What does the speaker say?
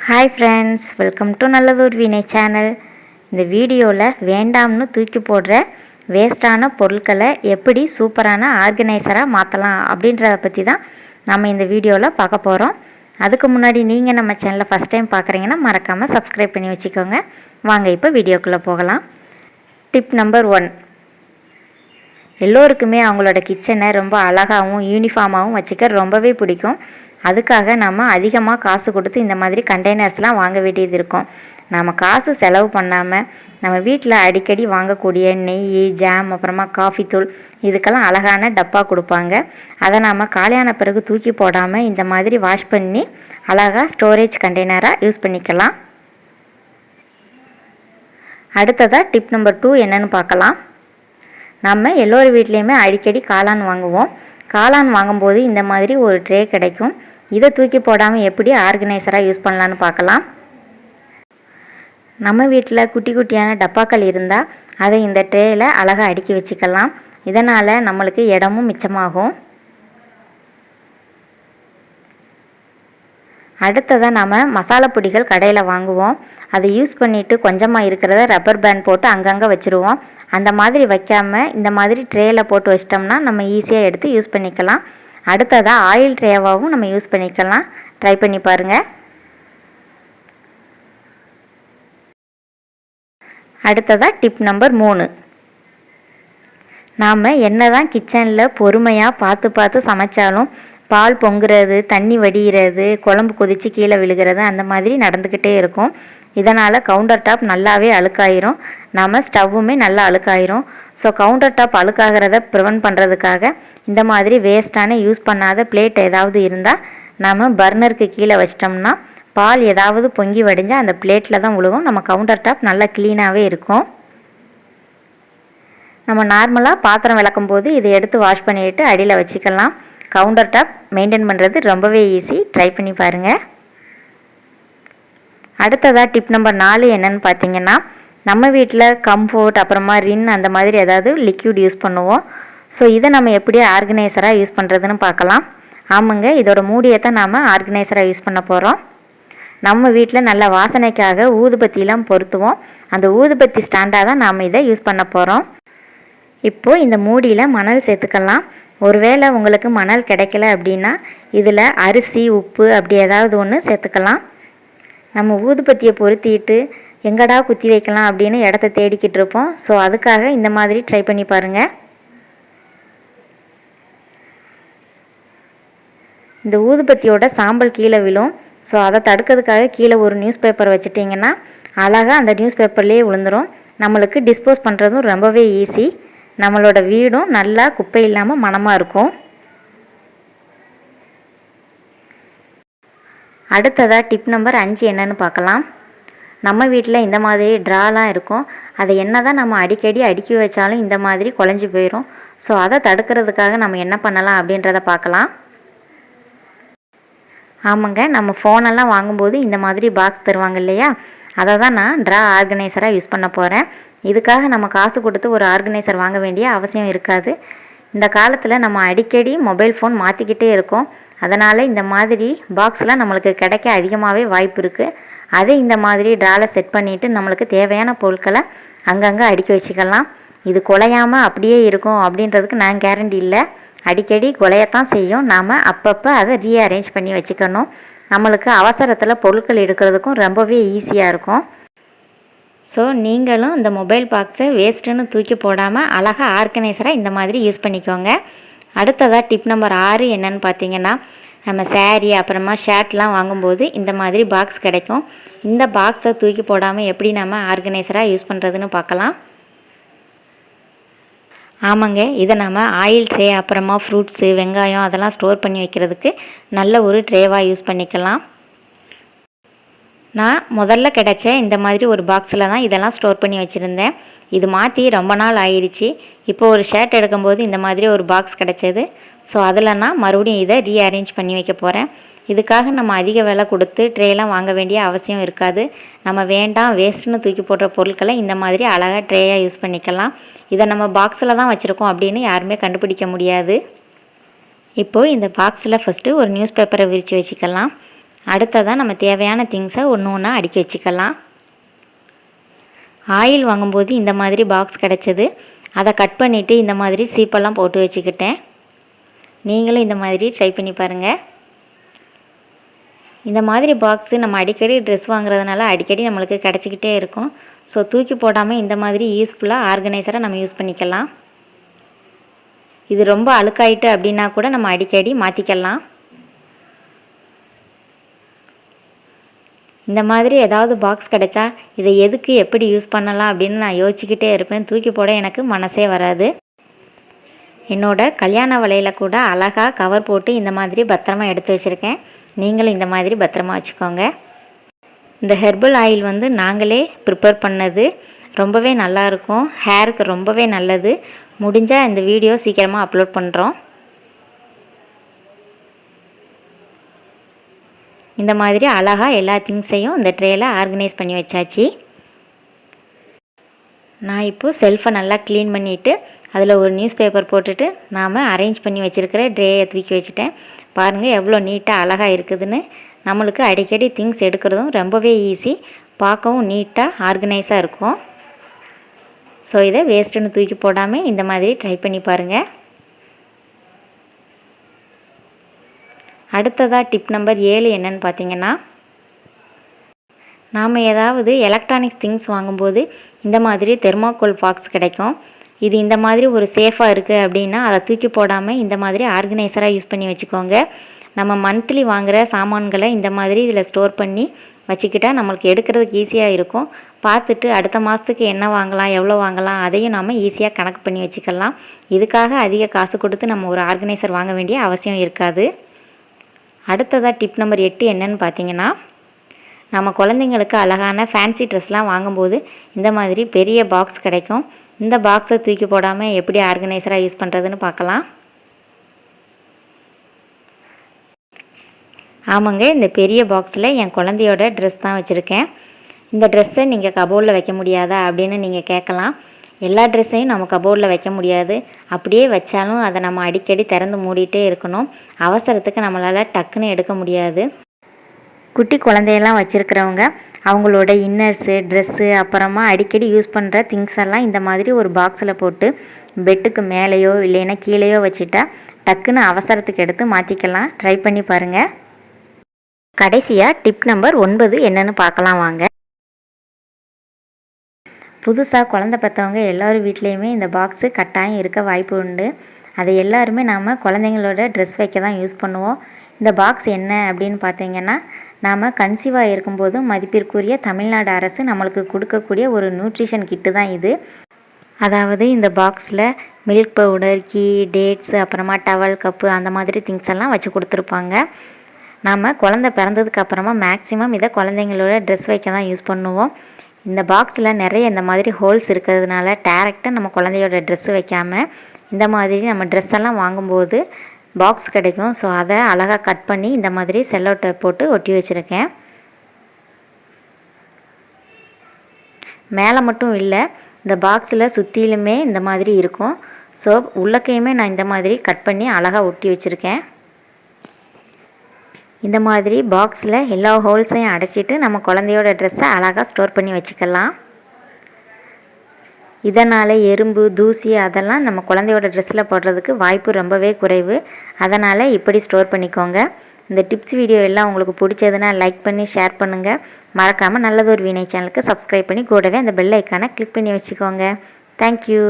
Hi friends, welcome to நல்லதொரு வீணை channel. இந்த வீடியோவில் வேண்டாம்னு தூக்கி போடுற வேஸ்டான பொருட்களை எப்படி சூப்பரான ஆர்கனைசராக மாற்றலாம் அப்படின்றத பற்றி தான் நம்ம இந்த வீடியோவில் பார்க்க போகிறோம். அதுக்கு முன்னாடி நீங்கள் நம்ம சேனலை ஃபஸ்ட் டைம் பார்க்குறீங்கன்னா மறக்காமல் சப்ஸ்கிரைப் பண்ணி வச்சுக்கோங்க. வாங்க இப்போ வீடியோக்குள்ளே போகலாம். டிப் நம்பர் 1, எல்லோருக்குமே அவங்களோட கிச்சனை ரொம்ப அழகாகவும் யூனிஃபார்மாகவும் வச்சுக்க ரொம்பவே பிடிக்கும். அதுக்காக நம்ம அதிகமாக காசு கொடுத்து இந்த மாதிரி கண்டெய்னர்ஸ்லாம் வாங்க வேண்டியது இருக்கும். நம்ம காசு செலவு பண்ணாமல் நம்ம வீட்டில் அடிக்கடி வாங்கக்கூடிய நெய், ஜாம், அப்புறமா காஃபி தூள் இதுக்கெல்லாம் அழகான டப்பா கொடுப்பாங்க. அதை நம்ம காலியான பிறகு தூக்கி போடாமல் இந்த மாதிரி வாஷ் பண்ணி அழகாக ஸ்டோரேஜ் கண்டெய்னராக யூஸ் பண்ணிக்கலாம். அடுத்ததாக டிப் நம்பர் 2 என்னென்னு பார்க்கலாம். நம்ம எல்லோரு வீட்லேயுமே அடிக்கடி காளான் வாங்குவோம். காளான் வாங்கும்போது இந்த மாதிரி ஒரு ட்ரே கிடைக்கும். இதை தூக்கி போடாமல் எப்படி ஆர்கனைசராக யூஸ் பண்ணலான்னு பார்க்கலாம். நம்ம வீட்டில் குட்டி குட்டியான டப்பாக்கள் இருந்தால் அதை இந்த ட்ரேயில் அழகாக அடுக்கி வச்சுக்கலாம். இதனால் நம்மளுக்கு இடமும் மிச்சமாகும். அடுத்ததாக நம்ம மசாலா பொடிகள் கடையில் வாங்குவோம். அதை யூஸ் பண்ணிவிட்டு கொஞ்சமாக இருக்கிறத ரப்பர் பேண்ட் போட்டு அங்கங்கே வச்சுருவோம். அந்த மாதிரி வைக்காமல் இந்த மாதிரி ட்ரேயில் போட்டு வச்சிட்டோம்னா நம்ம ஈஸியாக எடுத்து யூஸ் பண்ணிக்கலாம். அடுத்ததாக ஆயில் ட்ரேவாகவும் நம்ம யூஸ் பண்ணிக்கலாம். ட்ரை பண்ணி பாருங்கள். அடுத்ததாக டிப் நம்பர் 3, நாம் என்ன தான் கிச்சனில் பொறுமையாக பார்த்து சமைச்சாலும் பால் பொங்குறது, தண்ணி வடிகிறது, குழம்பு கொதித்து கீழே விழுகிறது அந்த மாதிரி நடந்துக்கிட்டே இருக்கும். இதனால் கவுண்டர் டாப் நல்லாவே அழுக்காயிரும். நம்ம ஸ்டவ்வுமே நல்லா அழுக்காயிரும். ஸோ கவுண்டர் டாப் அழுக்காகிறத ப்ரிவென்ட் பண்ணுறதுக்காக இந்த மாதிரி வேஸ்ட்டான யூஸ் பண்ணாத பிளேட் ஏதாவது இருந்தால் நம்ம பர்னருக்கு கீழே வச்சிட்டோம்னா பால் ஏதாவது பொங்கி வடிஞ்சால் அந்த பிளேட்டில் தான் விழுகும். நம்ம கவுண்டர் டாப் நல்லா க்ளீனாகவே இருக்கும். நம்ம நார்மலாக பாத்திரம் விளக்கும் போது இதை எடுத்து வாஷ் பண்ணிவிட்டு அடியில் வச்சுக்கலாம். கவுண்டர் டாப் மெயின்டைன் பண்ணுறது ரொம்பவே ஈஸி. ட்ரை பண்ணி பாருங்கள். அடுத்ததாக டிப் நம்பர் 4 என்னென்னு பார்த்தீங்கன்னா, நம்ம வீட்டில் கம்ஃபோர்ட் அப்புறமா ரின் அந்த மாதிரி ஏதாவது லிக்யூட் யூஸ் பண்ணுவோம். ஸோ இதை நம்ம எப்படி ஆர்கனைசராக யூஸ் பண்ணுறதுன்னு பார்க்கலாம். ஆமாங்க, இதோட மூடியை தான் நாம் ஆர்கனைசராக யூஸ் பண்ண போகிறோம். நம்ம வீட்டில் நல்ல வாசனைக்காக ஊதுபத்திலாம் பொருத்துவோம். அந்த ஊதுபத்தி ஸ்டாண்டாக தான் நாம் இதை யூஸ் பண்ண போகிறோம். இப்போது இந்த மூடியில் மணல் சேர்த்துக்கலாம். ஒருவேளை உங்களுக்கு மணல் கிடைக்கல அப்படின்னா இதில் அரிசி, உப்பு அப்படி ஏதாவது ஒன்று சேர்த்துக்கலாம். நம்ம ஊதுபத்தியை பொருத்திட்டு எங்கடா குத்தி வைக்கலாம் அப்படின்னு இடத்த தேடிக்கிட்டு இருப்போம். ஸோ அதுக்காக இந்த மாதிரி ட்ரை பண்ணி பாருங்கள். இந்த ஊதுபத்தியோட சாம்பல் கீழே விழும். ஸோ அதை தடுக்கிறதுக்காக கீழே ஒரு நியூஸ் பேப்பர் வச்சுட்டிங்கன்னா அழகாக அந்த நியூஸ் பேப்பர்லேயே விழுந்துடும். நம்மளுக்கு டிஸ்போஸ் பண்ணுறதும் ரொம்பவே ஈஸி. நம்மளோட வீடும் நல்லா குப்பை இல்லாமல் மணமாக இருக்கும். அடுத்ததாக டிப் நம்பர் 5 என்னென்னு பார்க்கலாம். நம்ம வீட்டில் இந்த மாதிரி ட்ராலாம் இருக்கும். அதை என்ன தான் நம்ம அடிக்கடி அடுக்கி வச்சாலும் இந்த மாதிரி குழஞ்சி போயிடும். ஸோ அதை தடுக்கிறதுக்காக நம்ம என்ன பண்ணலாம் அப்படின்றத பார்க்கலாம். ஆமாங்க, நம்ம ஃபோனெல்லாம் வாங்கும்போது இந்த மாதிரி பாக்ஸ் தருவாங்க இல்லையா, அதை தான் நான் ட்ரா ஆர்கனைசராக யூஸ் பண்ண போகிறேன். இதுக்காக நம்ம காசு கொடுத்து ஒரு ஆர்கனைசர் வாங்க வேண்டிய அவசியம் இருக்காது. இந்த காலத்தில் நம்ம அடிக்கடி மொபைல் ஃபோன் மாற்றிக்கிட்டே இருக்கோம். அதனால் இந்த மாதிரி பாக்ஸ்லாம் நம்மளுக்கு கிடைக்க அதிகமாகவே வாய்ப்பு இருக்குது. அதை இந்த மாதிரி ட்ராவில் செட் பண்ணிவிட்டு நம்மளுக்கு தேவையான பொருட்களை அங்கங்கே அடுக்கி வச்சுக்கலாம். இது குலையாமல் அப்படியே இருக்கும் அப்படின்றதுக்கு நான் கேரண்டி இல்லை. அடிக்கடி குலையத்தான் செய்யும். நாம் அப்பப்போ அதை ரீஅரேஞ்ச் பண்ணி வச்சுக்கணும். நம்மளுக்கு அவசரத்தில் பொருட்கள் எடுக்கிறதுக்கும் ரொம்பவே ஈஸியாக இருக்கும். ஸோ நீங்களும் இந்த மொபைல் பாக்ஸை வேஸ்ட்டுன்னு தூக்கி போடாமல் அழகாக ஆர்கனைசராக இந்த மாதிரி யூஸ் பண்ணிக்கோங்க. அடுத்ததாக டிப் நம்பர் 6 என்னென்னு பார்த்தீங்கன்னா, நம்ம சாரீ அப்புறமா ஷர்ட்லாம் வாங்கும்போது இந்த மாதிரி பாக்ஸ் கிடைக்கும். இந்த பாக்ஸை தூக்கி போடாமல் எப்படி நம்ம ஆர்கனைசராக யூஸ் பண்ணுறதுன்னு பார்க்கலாம். ஆமாங்க, இதை நம்ம ஆயில் ட்ரே அப்புறமா ஃப்ரூட்ஸு, வெங்காயம் அதெல்லாம் ஸ்டோர் பண்ணி வைக்கிறதுக்கு நல்ல ஒரு ட்ரேவாக யூஸ் பண்ணிக்கலாம். நான் முதல்ல கிடைச்ச இந்த மாதிரி ஒரு பாக்ஸில் தான் இதெல்லாம் ஸ்டோர் பண்ணி வச்சுருந்தேன். இது மாற்றி ரொம்ப நாள் ஆயிடுச்சு. இப்போ ஒரு ஷர்ட் எடுக்கும்போது இந்த மாதிரி ஒரு பாக்ஸ் கிடைச்சது. ஸோ அதில் நான் மறுபடியும் இதை ரீஅரேஞ்ச் பண்ணி வைக்க போகிறேன். இதுக்காக நம்ம அதிக விலை கொடுத்து ட்ரேலாம் வாங்க வேண்டிய அவசியம் இருக்காது. நம்ம வேண்டாம் வேஸ்ட்டுன்னு தூக்கி போடுற பொருட்களை இந்த மாதிரி அழகாக ட்ரேயாக யூஸ் பண்ணிக்கலாம். இதை நம்ம பாக்ஸில் தான் வச்சுருக்கோம் அப்படின்னு யாருமே கண்டுபிடிக்க முடியாது. இப்போது இந்த பாக்ஸில் ஃபஸ்ட்டு ஒரு நியூஸ் பேப்பரை விரித்து வச்சுக்கலாம். அடுத்ததாக நம்ம தேவையான திங்ஸை ஒன்று ஒன்றா அடுக்கி வச்சுக்கலாம். ஆயில் வாங்கும்போது இந்த மாதிரி பாக்ஸ் கிடச்சிது. அதை கட் பண்ணிவிட்டு இந்த மாதிரி சீப்பெல்லாம் போட்டு வச்சுக்கிட்டேன். நீங்களும் இந்த மாதிரி ட்ரை பண்ணி பாருங்கள். இந்த மாதிரி பாக்ஸு நம்ம அடிக்கடி ட்ரெஸ் வாங்குறதுனால அடிக்கடி நம்மளுக்கு கிடச்சிக்கிட்டே இருக்கும். ஸோ தூக்கி போடாமல் இந்த மாதிரி யூஸ்ஃபுல்லாக ஆர்கனைசராக நம்ம யூஸ் பண்ணிக்கலாம். இது ரொம்ப அழுக்காயிட்டு அப்படின்னா கூட நம்ம அடிக்கடி மாற்றிக்கலாம். இந்த மாதிரி ஏதாவது பாக்ஸ் கிடைச்சா இதை எதுக்கு எப்படி யூஸ் பண்ணலாம் அப்படின்னு நான் யோசிச்சுக்கிட்டே இருப்பேன். தூக்கி போட எனக்கு மனசே வராது. என்னோட கல்யாண வளையல கூட அழகாக கவர் போட்டு இந்த மாதிரி பத்திரமா எடுத்து வச்சுருக்கேன். நீங்களும் இந்த மாதிரி பத்திரமா வச்சுக்கோங்க. இந்த ஹெர்பல் ஆயில் வந்து நாங்களே ப்ரிப்பேர் பண்ணது. ரொம்பவே நல்லாயிருக்கும். ஹேருக்கு ரொம்பவே நல்லது. முடிஞ்சால் இந்த வீடியோ சீக்கிரமாக அப்லோட் பண்ணுறோம். இந்த மாதிரி அழகாக எல்லா திங்ஸையும் இந்த ட்ரேயில் ஆர்கனைஸ் பண்ணி வச்சாச்சு. நான் இப்போது செல்ஃபை நல்லா க்ளீன் பண்ணிவிட்டு அதில் ஒரு நியூஸ் பேப்பர் போட்டுட்டு நாம் அரேஞ்ச் பண்ணி வச்சுருக்கிற ட்ரேயை தூக்கி வச்சுட்டேன். பாருங்கள் எவ்வளோ நீட்டாக அழகாக இருக்குதுன்னு. நம்மளுக்கு அடிக்கடி திங்ஸ் எடுக்கிறதும் ரொம்பவே ஈஸி. பார்க்கவும் நீட்டாக ஆர்கனைஸாக இருக்கும். ஸோ இதை வேஸ்ட்டுன்னு தூக்கி போடாமல் இந்த மாதிரி ட்ரை பண்ணி பாருங்கள். அடுத்ததாக டிப் நம்பர் 7 என்னன்னு பார்த்தீங்கன்னா, நாம் ஏதாவது எலக்ட்ரானிக்ஸ் திங்ஸ் வாங்கும்போது இந்த மாதிரி தெர்மாக்கோல் பாக்ஸ் கிடைக்கும். இது இந்த மாதிரி ஒரு சேஃபாக இருக்குது அப்படின்னா அதை தூக்கி போடாமல் இந்த மாதிரி ஆர்கனைசராக யூஸ் பண்ணி வச்சுக்கோங்க. நம்ம மந்த்லி வாங்குகிற சாமான்களை இந்த மாதிரி இதில் ஸ்டோர் பண்ணி வச்சுக்கிட்டால் நம்மளுக்கு எடுக்கிறதுக்கு ஈஸியாக இருக்கும். பார்த்துட்டு அடுத்த மாதத்துக்கு என்ன வாங்கலாம், எவ்வளோ வாங்கலாம் அதையும் நம்ம ஈஸியாக கணக்கு பண்ணி வச்சுக்கலாம். இதுக்காக அதிக காசு கொடுத்து நம்ம ஒரு ஆர்கனைசர் வாங்க வேண்டிய அவசியம் இருக்காது. அடுத்ததாக டிப் நம்பர் 8 என்னன்னு பார்த்தீங்கன்னா, நம்ம குழந்தைங்களுக்கு அழகான ஃபேன்சி ட்ரெஸ்லாம் வாங்கும்போது இந்த மாதிரி பெரிய பாக்ஸ் கிடைக்கும். இந்த பாக்ஸை தூக்கி போடாமல் எப்படி ஆர்கனைசராக யூஸ் பண்ணுறதுன்னு பார்க்கலாம். ஆமாங்க, இந்த பெரிய பாக்ஸில் என் குழந்தையோட ட்ரெஸ் தான் வச்சுருக்கேன். இந்த ட்ரெஸ்ஸை நீங்கள் கபோர்டில் வைக்க முடியாதா அப்படின்னு நீங்கள் கேட்கலாம். எல்லா ட்ரெஸ்ஸையும் நம்ம கபோர்டில் வைக்க முடியாது. அப்படியே வச்சாலும் அதை நம்ம அடிக்கடி திறந்து மூடிட்டே இருக்கணும். அவசரத்துக்கு நம்மளால் டக்குன்னு எடுக்க முடியாது. குட்டி குழந்தையெல்லாம் வச்சுருக்கிறவங்க அவங்களோட இன்னர்ஸு, ட்ரெஸ்ஸு, அப்புறமா அடிக்கடி யூஸ் பண்ணுற திங்ஸ் எல்லாம் இந்த மாதிரி ஒரு பாக்ஸில் போட்டு பெட்டுக்கு மேலேயோ இல்லைன்னா கீழேயோ வச்சுட்டா டக்குன்னு அவசரத்துக்கு எடுத்து மாற்றிக்கலாம். ட்ரை பண்ணி பாருங்கள். கடைசியாக டிப் நம்பர் 9 என்னென்னு பார்க்கலாம் வாங்க. புதுசாக குழந்தை பெற்றவங்க எல்லோரும் வீட்லேயுமே இந்த பாக்ஸு கட்டாயம் இருக்க வாய்ப்பு உண்டு. அதை எல்லாருமே நாம் குழந்தைங்களோட ட்ரெஸ் வைக்க தான் யூஸ் பண்ணுவோம். இந்த பாக்ஸ் என்ன அப்படின்னு பார்த்தீங்கன்னா, நாம் கன்சீவாக இருக்கும்போது மதிப்பிற்குரிய தமிழ்நாடு அரசு நம்மளுக்கு கொடுக்கக்கூடிய ஒரு நியூட்ரிஷன் கிட்டு தான் இது. அதாவது இந்த பாக்ஸில் மில்க் பவுடர், கீ, டேட்ஸு, அப்புறமா டவல், கப்பு அந்த மாதிரி திங்ஸ் எல்லாம் வச்சு கொடுத்துருப்பாங்க. நாம் குழந்தை பிறந்ததுக்கு அப்புறமா மேக்ஸிமம் இதை குழந்தைங்களோட ட்ரெஸ் வைக்க தான் யூஸ் பண்ணுவோம். இந்த பாக்ஸில் நிறைய இந்த மாதிரி ஹோல்ஸ் இருக்கிறதுனால டேரெக்டாக நம்ம குழந்தையோட ட்ரெஸ்ஸு வைக்காமல் இந்த மாதிரி நம்ம ட்ரெஸ் எல்லாம் வாங்கும்போது பாக்ஸ் கிடைக்கும். ஸோ அதை அழகாக கட் பண்ணி இந்த மாதிரி செல்லோ டேப் போட்டு ஒட்டி வச்சுருக்கேன். மேலே மட்டும் இல்லை, இந்த பாக்ஸில் சுற்றிலுமே இந்த மாதிரி இருக்கும். ஸோ உள்ளக்கையுமே நான் இந்த மாதிரி கட் பண்ணி அழகாக ஒட்டி வச்சுருக்கேன். இந்த மாதிரி பாக்ஸில் எல்லா ஹோல்ஸையும் அடைச்சிட்டு நம்ம குழந்தையோட ட்ரெஸ்ஸை அழகாக ஸ்டோர் பண்ணி வச்சுக்கலாம். இதனால் எறும்பு, தூசி அதெல்லாம் நம்ம குழந்தையோட ட்ரெஸ்ஸில் போடுறதுக்கு வாய்ப்பு ரொம்பவே குறைவு. அதனால் இப்படி ஸ்டோர் பண்ணிக்கோங்க. இந்த டிப்ஸ் வீடியோ எல்லாம் உங்களுக்கு பிடிச்சதுன்னா லைக் பண்ணி ஷேர் பண்ணுங்கள். மறக்காமல் நல்லதொரு வீணை சேனலுக்கு சப்ஸ்கிரைப் பண்ணி கூடவே அந்த பெல் ஐக்கானை கிளிக் பண்ணி வச்சுக்கோங்க. தேங்க்யூ.